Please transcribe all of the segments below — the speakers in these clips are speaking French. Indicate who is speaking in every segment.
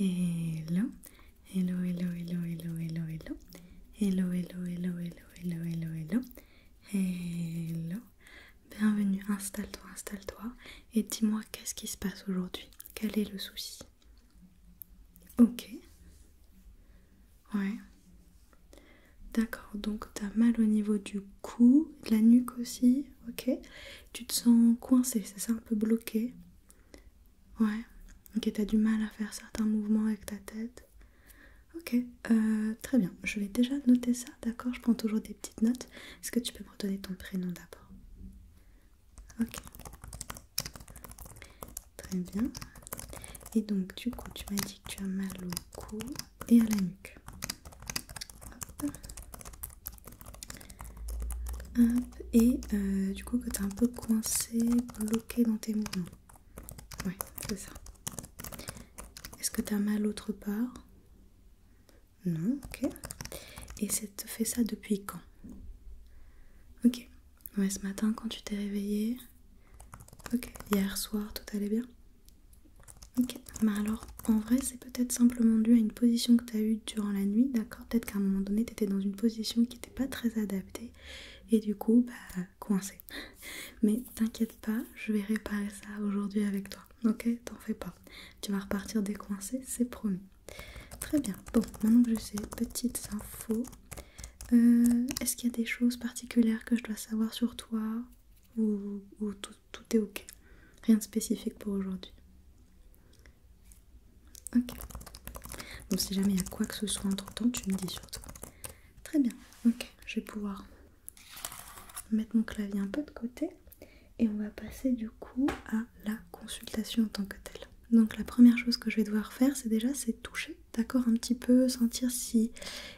Speaker 1: Hello, hello, hello, hello, hello, hello, hello. Hello, hello, hello, hello, hello, hello, hello. Hello. Bienvenue, installe-toi, installe-toi. Et dis-moi qu'est-ce qui se passe aujourd'hui? Quel est le souci? Ok. Ouais. D'accord, donc t'as mal au niveau du cou, de la nuque aussi, ok. Tu te sens coincé, c'est ça, un peu bloqué? Ouais. Ok, t'as du mal à faire certains mouvements avec ta tête. Ok, très bien. Je vais déjà noter ça, d'accord? Je prends toujours des petites notes. Est-ce que tu peux me redonner ton prénom d'abord? Ok, très bien. Et donc, du coup, tu m'as dit que tu as mal au cou et à la nuque. Hop. Hop. Et du coup, que tu es un peu coincé, bloqué dans tes mouvements. Ouais, c'est ça. Est-ce que tu as mal autre part? Non, ok. Et ça te fait ça depuis quand? Ok. Ouais, ce matin quand tu t'es réveillé. Ok. Hier soir, tout allait bien? Ok. Mais alors, en vrai, c'est peut-être simplement dû à une position que tu as eue durant la nuit, d'accord? Peut-être qu'à un moment donné, tu étais dans une position qui n'était pas très adaptée et du coup, coincé. Mais t'inquiète pas, je vais réparer ça aujourd'hui avec toi. Ok? T'en fais pas. Tu vas repartir décoincé, c'est promis. Très bien. Bon, maintenant que je sais, petites infos. Est-ce qu'il y a des choses particulières que je dois savoir sur toi ou tout est ok? Rien de spécifique pour aujourd'hui. Ok. Donc si jamais il y a quoi que ce soit entre temps, tu me dis surtout. Très bien. Ok, je vais pouvoir mettre mon clavier un peu de côté et on va passer du coup à la consultation en tant que telle. Donc la première chose que je vais devoir faire, c'est toucher, d'accord, un petit peu, sentir si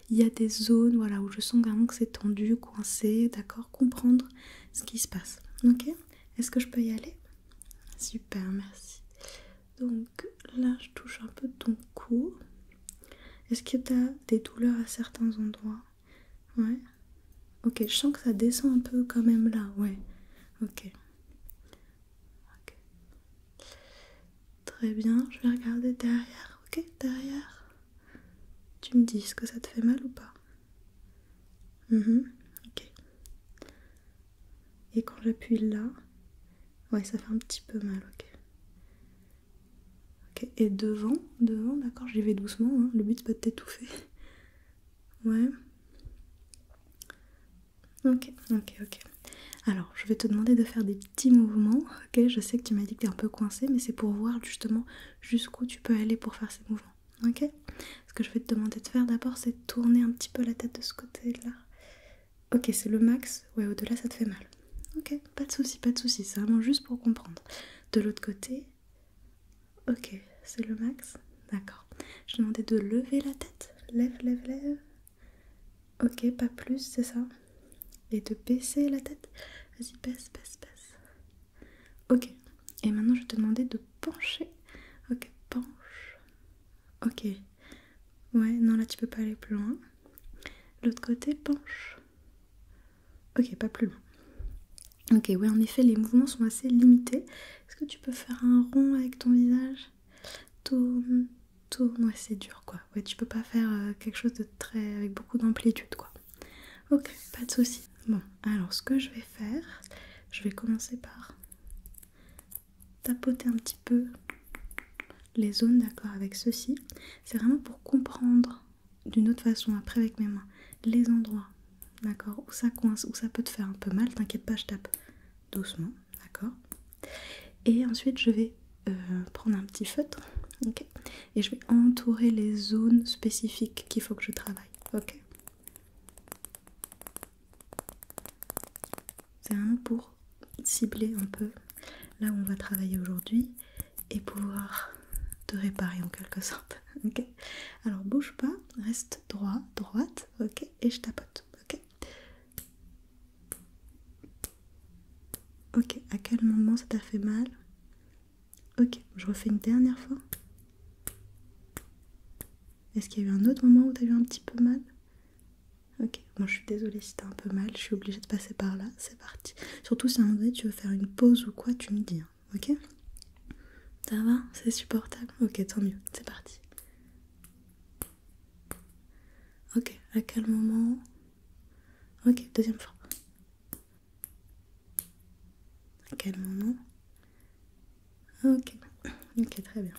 Speaker 1: il y a des zones, voilà, où je sens vraiment que c'est tendu, coincé, d'accord, comprendre ce qui se passe. Ok? Est-ce que je peux y aller? Super, merci. Donc là, je touche un peu ton cou. Est-ce que tu as des douleurs à certains endroits? Ouais. Ok, je sens que ça descend un peu quand même là, ouais. Ok. Ok. Très bien, je vais regarder derrière. Ok, derrière. Tu me dis, est-ce que ça te fait mal ou pas? Ok. Et quand j'appuie là, ouais, ça fait un petit peu mal, ok. Ok, et devant, d'accord, j'y vais doucement, hein. Le but c'est pas de t'étouffer. Ouais. Ok, ok, ok. Alors, je vais te demander de faire des petits mouvements, ok? Je sais que tu m'as dit que t'es un peu coincé, mais c'est pour voir justement jusqu'où tu peux aller pour faire ces mouvements, ok? Ce que je vais te demander de faire d'abord, c'est de tourner un petit peu la tête de ce côté-là. Ok, c'est le max. Ouais, au-delà, ça te fait mal. Ok, pas de souci, pas de souci. C'est vraiment juste pour comprendre. De l'autre côté, ok, c'est le max. D'accord. Je te demandais de lever la tête. Lève, lève, lève. Ok, pas plus, c'est ça. Et de baisser la tête. Vas-y, baisse, baisse, baisse. Ok. Et maintenant, je vais te demander de pencher. Ok, penche. Ok. Ouais, non, là, tu peux pas aller plus loin. L'autre côté, penche. Ok, pas plus loin. Ok, ouais, en effet, les mouvements sont assez limités. Est-ce que tu peux faire un rond avec ton visage? Tourne, tourne. Ouais, c'est dur, quoi. Ouais, tu peux pas faire quelque chose de très... avec beaucoup d'amplitude, quoi. Ok, pas de souci. Bon, alors, ce que je vais faire, je vais commencer par tapoter un petit peu les zones, d'accord, avec ceci. C'est vraiment pour comprendre d'une autre façon, après avec mes mains, les endroits, d'accord, où ça coince, où ça peut te faire un peu mal. T'inquiète pas, je tape doucement, d'accord. Et ensuite, je vais prendre un petit feutre, ok, et je vais entourer les zones spécifiques qu'il faut que je travaille, ok. C'est vraiment pour cibler un peu là où on va travailler aujourd'hui et pouvoir te réparer en quelque sorte, ok. Alors bouge pas, reste droit, droite, ok, et je tapote, ok. Ok, à quel moment ça t'a fait mal? Ok, je refais une dernière fois. Est-ce qu'il y a eu un autre moment où t'as eu un petit peu mal? Ok, moi je suis désolée si t'as un peu mal, je suis obligée de passer par là, c'est parti. Surtout si à un moment donné tu veux faire une pause ou quoi, tu me dis, hein, ok? Ça va? C'est supportable? Ok, tant mieux, c'est parti. À quel moment? Ok, deuxième fois. À quel moment? Ok, ok, très bien.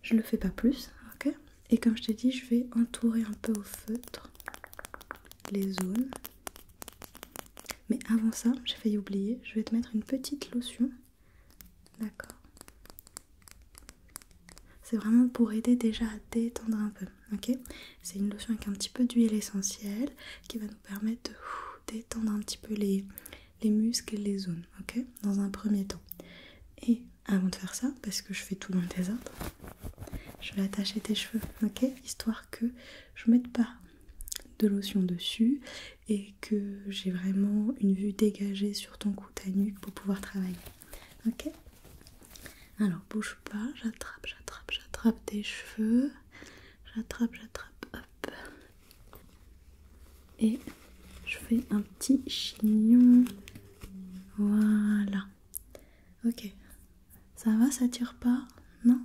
Speaker 1: Je le fais pas plus, ok? Et comme je t'ai dit, je vais entourer un peu au feutre les zones. Mais avant ça, j'ai failli oublier, je vais te mettre une petite lotion. D'accord. C'est vraiment pour aider déjà à détendre un peu, ok? C'est une lotion avec un petit peu d'huile essentielle qui va nous permettre de détendre un petit peu les muscles et les zones, ok? Dans un premier temps. Et avant de faire ça, parce que je fais tout dans le désordre, je vais attacher tes cheveux, ok? Histoire que je ne mette pas de lotion dessus et que j'ai vraiment une vue dégagée sur ton cou, ta nuque pour pouvoir travailler, ok? Alors bouge pas, j'attrape tes cheveux, j'attrape, hop. Et je fais un petit chignon, voilà. Ok, ça va, ça tire pas? Non?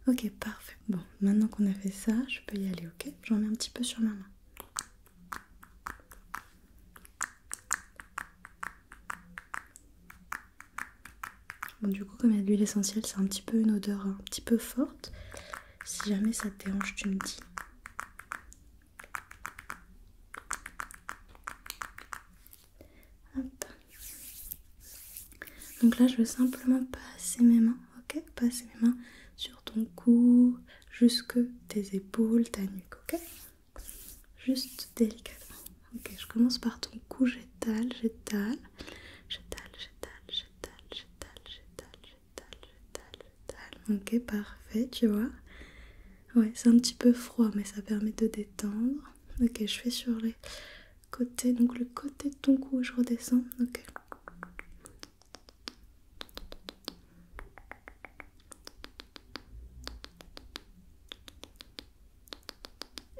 Speaker 1: Ok, parfait. Bon, maintenant qu'on a fait ça, je peux y aller, ok? J'en mets un petit peu sur ma main. Bon, du coup, comme il y a de l'huile essentielle, c'est un petit peu une odeur un petit peu forte. Si jamais ça te dérange, tu me dis. Hop. Donc là, je veux simplement passer mes mains, ok? Passer mes mains sur ton cou, jusque tes épaules, ta nuque, ok? Juste délicatement. Ok, je commence par ton cou, j'étale. Ok, parfait, tu vois. Ouais, c'est un petit peu froid, mais ça permet de détendre. Ok, je fais sur les côtés, donc le côté de ton cou, je redescends. Ok.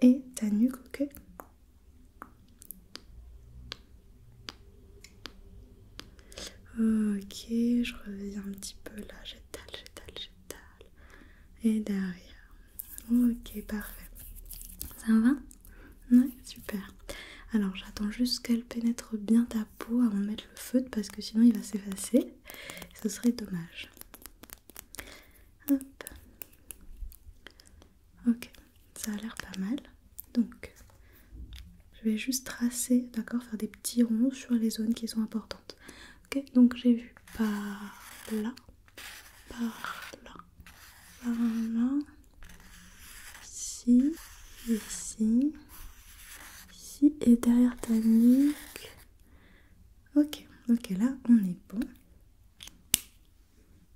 Speaker 1: Et ta nuque, ok. Ok, je reviens un petit peu là, j'étale. Et derrière. Ok, parfait. Ça va? Ouais, super. Alors j'attends juste qu'elle pénètre bien ta peau avant de mettre le feutre parce que sinon il va s'effacer. Ce serait dommage. Hop. Ok, ça a l'air pas mal. Donc, je vais juste tracer, d'accord, faire des petits ronds sur les zones qui sont importantes. Ok, donc j'ai vu par là, ici, ici et derrière ta nuque. Ok, là on est bon.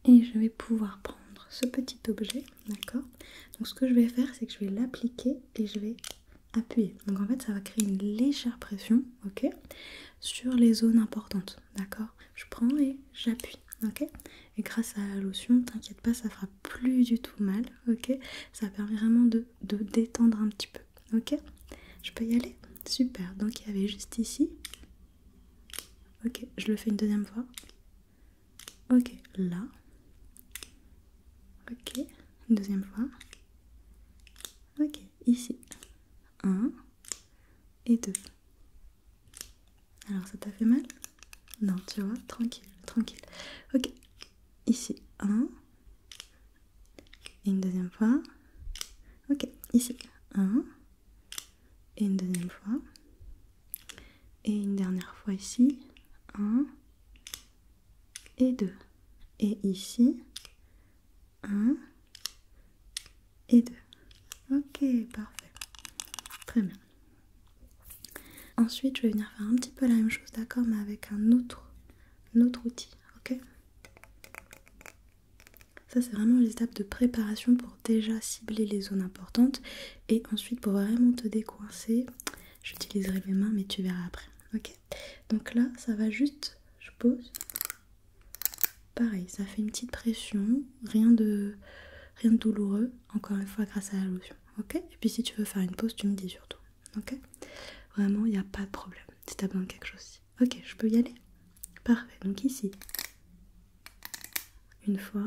Speaker 1: Et je vais pouvoir prendre ce petit objet, d'accord? Donc ce que je vais faire, c'est que je vais l'appliquer et je vais appuyer. Donc en fait, ça va créer une légère pression, ok? Sur les zones importantes, d'accord? Je prends et j'appuie, ok? Et grâce à la lotion, t'inquiète pas, ça fera plus du tout mal, ok? Ça permet vraiment de détendre un petit peu, ok? Je peux y aller? Super, donc il y avait juste ici. Ok, je le fais une deuxième fois. Ok, là. Ok, une deuxième fois. Ok, ici. 1 et 2. Alors, ça t'a fait mal? Non, tu vois, tranquille. Ok, ici. 1 et une deuxième fois. Ok, ici. 1 et une deuxième fois. Et une dernière fois ici. 1 et 2. Et ici. 1 et 2. Ok, parfait. Très bien. Ensuite, je vais venir faire un petit peu la même chose, d'accord, mais avec un autre outil, ok? Ça, c'est vraiment l'étape de préparation pour déjà cibler les zones importantes. Et ensuite, pour vraiment te décoincer, j'utiliserai mes mains, mais tu verras après, ok? Donc là, ça va juste, je pose. Pareil, ça fait une petite pression, rien de douloureux, encore une fois grâce à la lotion, ok? Et puis si tu veux faire une pause, tu me dis surtout, ok? Vraiment, il n'y a pas de problème si tu as besoin de quelque chose. Ok, je peux y aller? Parfait, donc ici, une fois,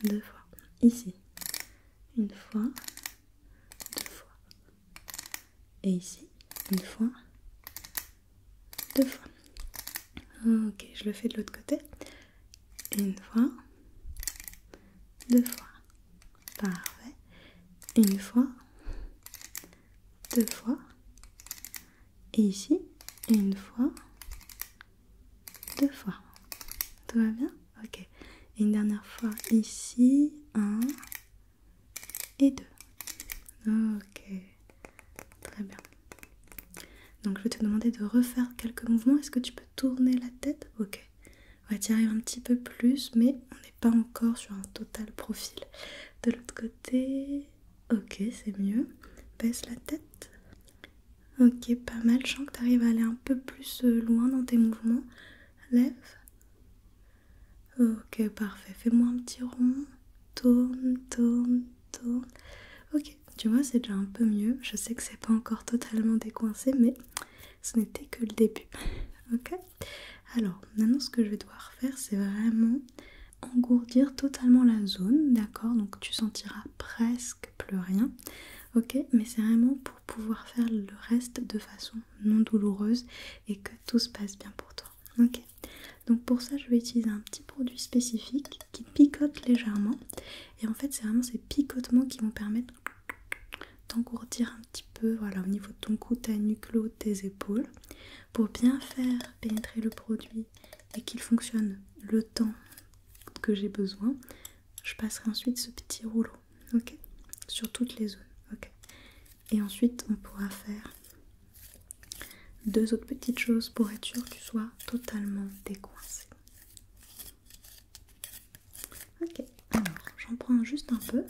Speaker 1: 2 fois, ici, une fois, 2 fois, Et ici, une fois, deux fois. Ok, je le fais de l'autre côté. Une fois, deux fois. Parfait. Une fois, deux fois. Et ici, une fois, deux fois. Tout va bien? Ok. Et une dernière fois ici, un et deux. Ok. Très bien. Donc je vais te demander de refaire quelques mouvements. Est-ce que tu peux tourner la tête? Ok. Ouais, tu y arrives un petit peu plus, mais on n'est pas encore sur un total profil. De l'autre côté, ok, c'est mieux. Baisse la tête. Ok, pas mal. Je sens que tu arrives à aller un peu plus loin dans tes mouvements. Lève. Ok, parfait. Fais-moi un petit rond. Tourne, tourne, tourne. Ok, tu vois, c'est déjà un peu mieux. Je sais que c'est pas encore totalement décoincé, mais ce n'était que le début. Ok? Alors, maintenant, ce que je vais devoir faire, c'est vraiment engourdir totalement la zone, d'accord? Donc, tu sentiras presque plus rien, ok? Mais c'est vraiment pour pouvoir faire le reste de façon non douloureuse et que tout se passe bien pour toi, ok? Donc, pour ça, je vais utiliser un petit produit spécifique qui picote légèrement. Et en fait, c'est vraiment ces picotements qui vont permettre d'engourdir un petit peu, voilà, au niveau de ton cou, ta nuque, l'eau, tes épaules. Pour bien faire pénétrer le produit et qu'il fonctionne le temps que j'ai besoin, je passerai ensuite ce petit rouleau, ok, sur toutes les zones, ok. Et ensuite, on pourra faire deux autres petites choses pour être sûr que tu sois totalement décoincé. Ok, alors j'en prends juste un peu.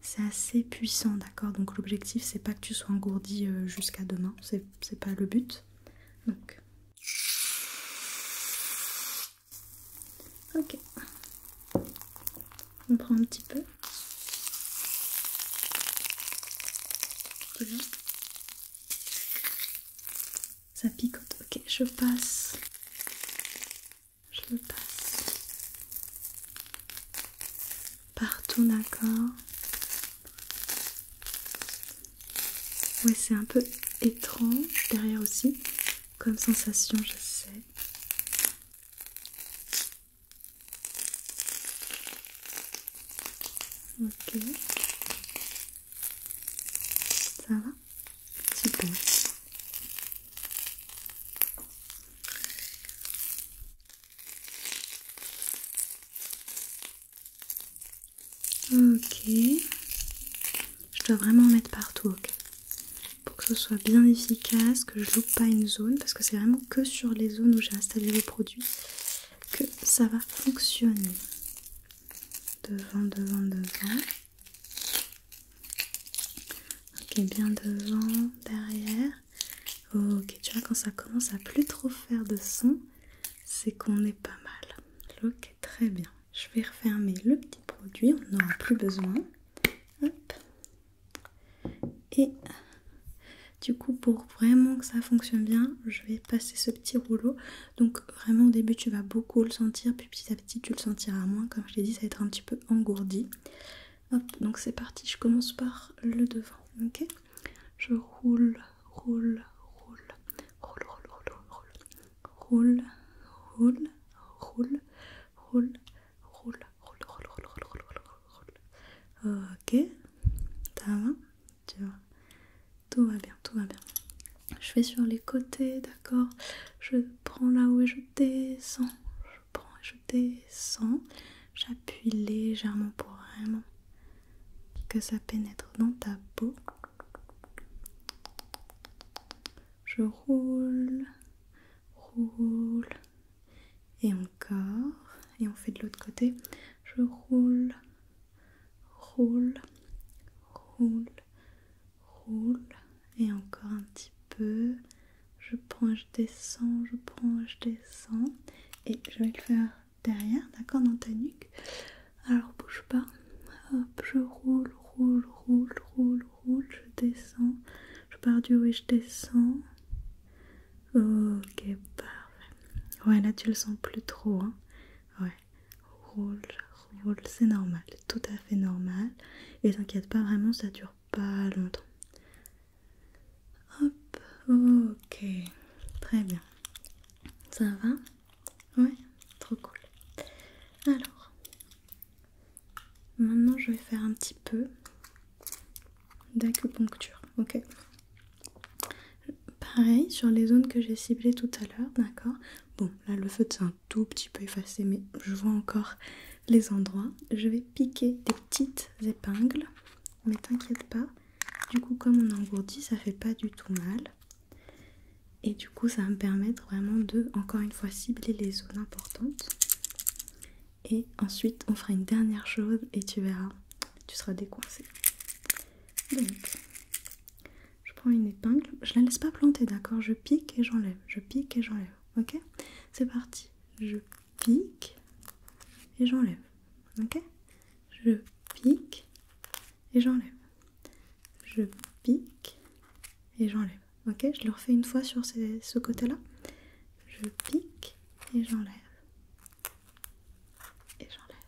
Speaker 1: C'est assez puissant, d'accord? Donc l'objectif, c'est pas que tu sois engourdi jusqu'à demain, c'est pas le but. Donc, ok, on prend un petit peu. Tu vois? Ça picote. Ok, je passe. Je le passe. Partout, d'accord? Ouais, c'est un peu étrange derrière aussi, comme sensation, je sais. Ok. Ça va? Super. Ok. Je dois vraiment en mettre partout, ok? Pour que ce soit bien efficace, que je loupe pas une zone, parce que c'est vraiment que sur les zones où j'ai installé le produit que ça va fonctionner. Devant, devant, devant. Ok, bien devant, derrière. Ok, tu vois, quand ça commence à plus trop faire de son, c'est qu'on est pas mal. Ok, très bien. Je vais refermer le petit produit, on n'en aura plus besoin. Hop. Et du coup, pour vraiment que ça fonctionne bien, je vais passer ce petit rouleau. Donc vraiment au début, tu vas beaucoup le sentir, puis petit à petit, tu le sentiras moins. Comme je l'ai dit, ça va être un petit peu engourdi. Hop, donc c'est parti, je commence par le devant, ok? Je roule, roule, roule, roule, roule, roule, roule, roule, roule, roule, roule, roule, roule, roule, roule. Ok, ça va, tu vois, tout va bien, tout va bien. Je fais sur les côtés, d'accord? Je prends là-haut et je descends, je prends et je descends. J'appuie légèrement pour vraiment que ça pénètre dans ta peau. Je roule, roule, et encore, et on fait de l'autre côté. Je roule, roule, roule, roule, et encore un petit peu. Je prends, je descends, je prends, je descends, et je vais le faire derrière, d'accord, dans ta nuque. Alors bouge pas. Hop, je roule, roule, roule, roule, roule, je descends. Je pars du haut et je descends. Ok, parfait. Ouais, là tu le sens plus trop, hein. Ouais, roule, roule, c'est normal, tout à fait normal. Et t'inquiète pas, vraiment, ça dure pas longtemps. Hop, ok, très bien. Ça va? Ouais, trop cool. Alors, maintenant je vais faire un petit peu d'acupuncture, ok? Pareil sur les zones que j'ai ciblées tout à l'heure, d'accord? Bon, là le feu c'est un tout petit peu effacé, mais je vois encore les endroits. Je vais piquer des petites épingles, mais t'inquiète pas, du coup comme on engourdit, ça fait pas du tout mal. Et du coup ça va me permettre vraiment de, encore une fois, cibler les zones importantes. Et ensuite on fera une dernière chose et tu verras, tu seras décoincé. Donc, je prends une épingle, je la laisse pas planter, d'accord? Je pique et j'enlève, je pique et j'enlève, ok? C'est parti, je pique et j'enlève, ok? Je pique et j'enlève, je pique et j'enlève, ok? Je le refais une fois sur ce côté-là. Je pique et j'enlève, et j'enlève,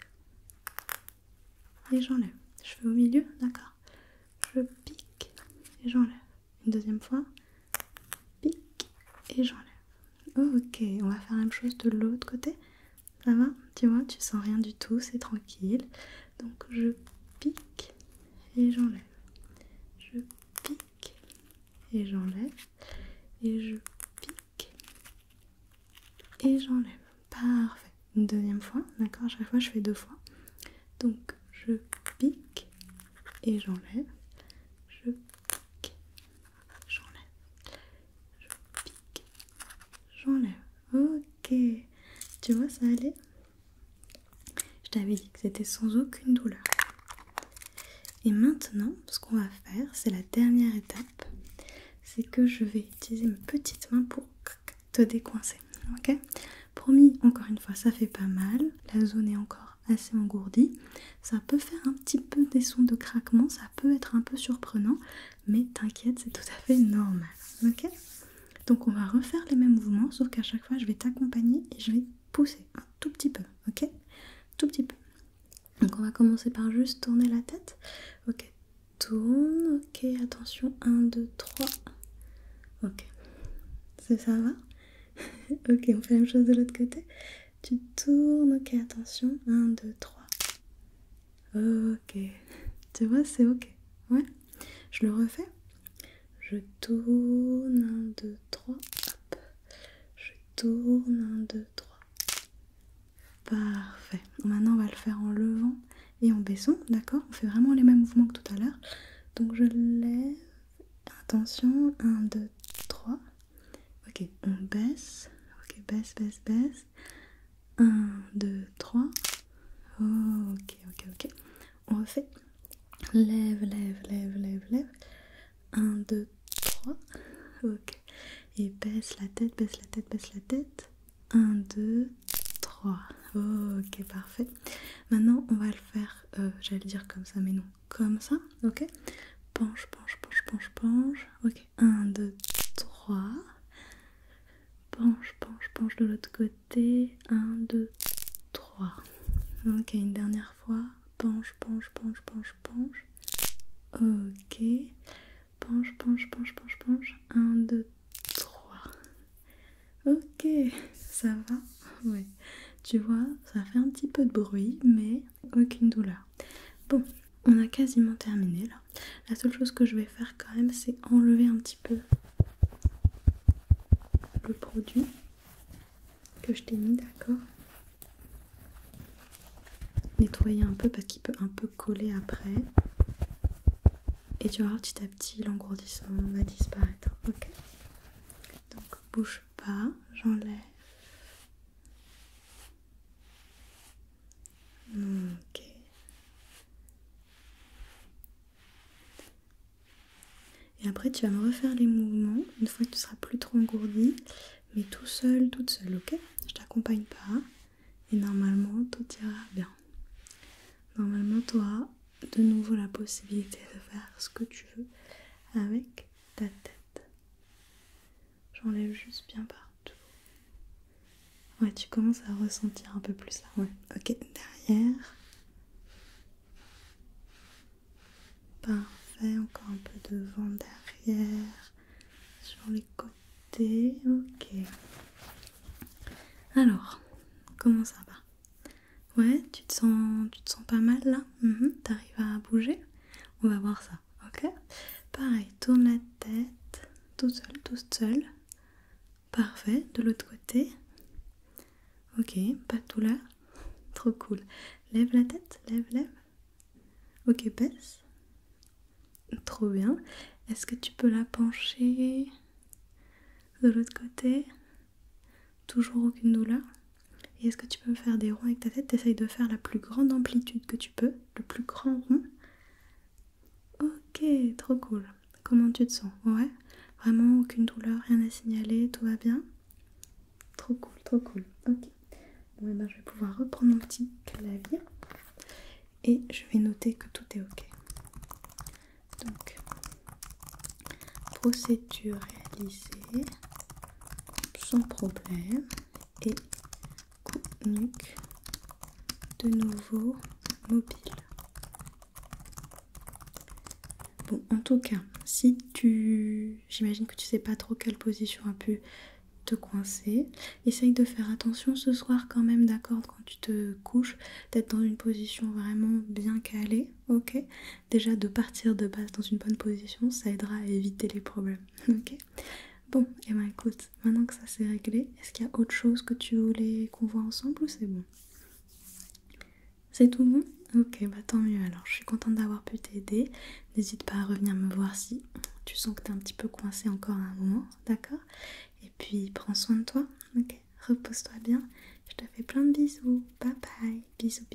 Speaker 1: et j'enlève. Je fais au milieu, d'accord? Je pique et j'enlève. Une deuxième fois, pique et j'enlève. Ok, on va faire la même chose de l'autre côté. Ça va? Tu vois, tu sens rien du tout, c'est tranquille. Donc je pique et j'enlève. Je pique et j'enlève. Et je pique et j'enlève. Parfait. Une deuxième fois, d'accord? À chaque fois, je fais 2 fois. Donc je pique et j'enlève. Je pique, j'enlève. Je pique, j'enlève. Ok. Tu vois, ça allait? Je t'avais dit que c'était sans aucune douleur. Et maintenant, ce qu'on va faire, c'est la dernière étape. C'est que je vais utiliser mes petites mains pour te décoincer. Ok? Promis, encore une fois, ça fait pas mal. La zone est encore assez engourdie. Ça peut faire un petit peu des sons de craquement. Ça peut être un peu surprenant. Mais t'inquiète, c'est tout à fait normal. Ok? Donc on va refaire les mêmes mouvements. Sauf qu'à chaque fois, je vais t'accompagner et je vais pousser un tout petit peu. Ok? Tout petit peu. Donc on va commencer par juste tourner la tête. Ok, tourne. Ok, attention. 1, 2, 3. Ok, ça va? Ok, on fait la même chose de l'autre côté. Tu tournes. Ok, attention. 1, 2, 3. Ok. Tu vois, c'est ok. Ouais. Je le refais. Je tourne. 1, 2, 3. Hop. Je tourne. 1, 2, 3. Parfait. Maintenant, on va le faire en levant et en baissant, d'accord? On fait vraiment les mêmes mouvements que tout à l'heure. Donc, je lève. Attention, 1, 2, 3. Ok, on baisse. Ok, baisse, baisse, baisse. 1, 2, 3. Ok, ok, ok. On refait. Lève, lève, lève, lève, lève. 1, 2, 3. Ok. Et baisse la tête, baisse la tête, baisse la tête. 1, 2, 3. Ok, parfait. Maintenant, on va le faire, j'allais dire comme ça, mais non, comme ça, ok? Penche, penche, penche, penche, penche. Ok, 1, 2, 3. Penche, penche, penche de l'autre côté. 1, 2, 3. Ok, une dernière fois. Penche, penche, penche, penche, penche. Ok. Penche, penche, penche, penche, penche. 1, 2, 3. Ok, ça va? Ouais. Tu vois, ça fait un petit peu de bruit, mais aucune douleur. Bon, on a quasiment terminé là. La seule chose que je vais faire quand même, c'est enlever un petit peu le produit que je t'ai mis, d'accord? Nettoyer un peu parce qu'il peut un peu coller après. Et tu vas voir petit à petit l'engourdissement va disparaître, ok? Donc bouge pas, j'enlève. Ok. Et après tu vas me refaire les mouvements une fois que tu seras plus trop engourdi, mais tout seul, toute seule, ok? Je t'accompagne pas et normalement tout ira bien. Normalement tu auras de nouveau la possibilité de faire ce que tu veux avec ta tête. J'enlève juste bien partout. Ouais, tu commences à ressentir un peu plus là. Ouais, ok, derrière. Parfait. parfait. Encore un peu devant, derrière, sur les côtés. Ok. Alors, comment ça va? Ouais, tu te sens pas mal là? T'arrives à bouger? On va voir ça, ok? Pareil, tourne la tête, tout seul. Parfait, de l'autre côté. Ok, pas de douleur. Trop cool. Lève la tête, lève. Ok, baisse. Trop bien. Est-ce que tu peux la pencher de l'autre côté? Toujours aucune douleur? Et est-ce que tu peux me faire des ronds avec ta tête? T'essayes de faire la plus grande amplitude que tu peux, le plus grand rond. Ok, trop cool. Comment tu te sens? Ouais, vraiment aucune douleur, rien à signaler, tout va bien? Trop cool. Ok. Bon, et ben, je vais pouvoir reprendre mon petit clavier et je vais noter que tout est ok. Donc, procédure réalisée sans problème et nuque de nouveau mobile. Bon, en tout cas, si j'imagine que tu sais pas trop quelle position a pu te coincer, essaye de faire attention ce soir quand même, d'accord, quand tu te couches, d'être dans une position vraiment bien calée, ok? Déjà de partir de base dans une bonne position, ça aidera à éviter les problèmes, ok? Bon, et ben écoute, maintenant que ça s'est réglé, est-ce qu'il y a autre chose que tu voulais qu'on voit ensemble ou c'est bon? C'est tout bon? Ok, bah tant mieux alors, je suis contente d'avoir pu t'aider. N'hésite pas à revenir me voir si tu sens que t'es un petit peu coincé encore à un moment, d'accord? Et puis prends soin de toi, ok? Repose-toi bien. Je te fais plein de bisous. Bye bye. Bisous.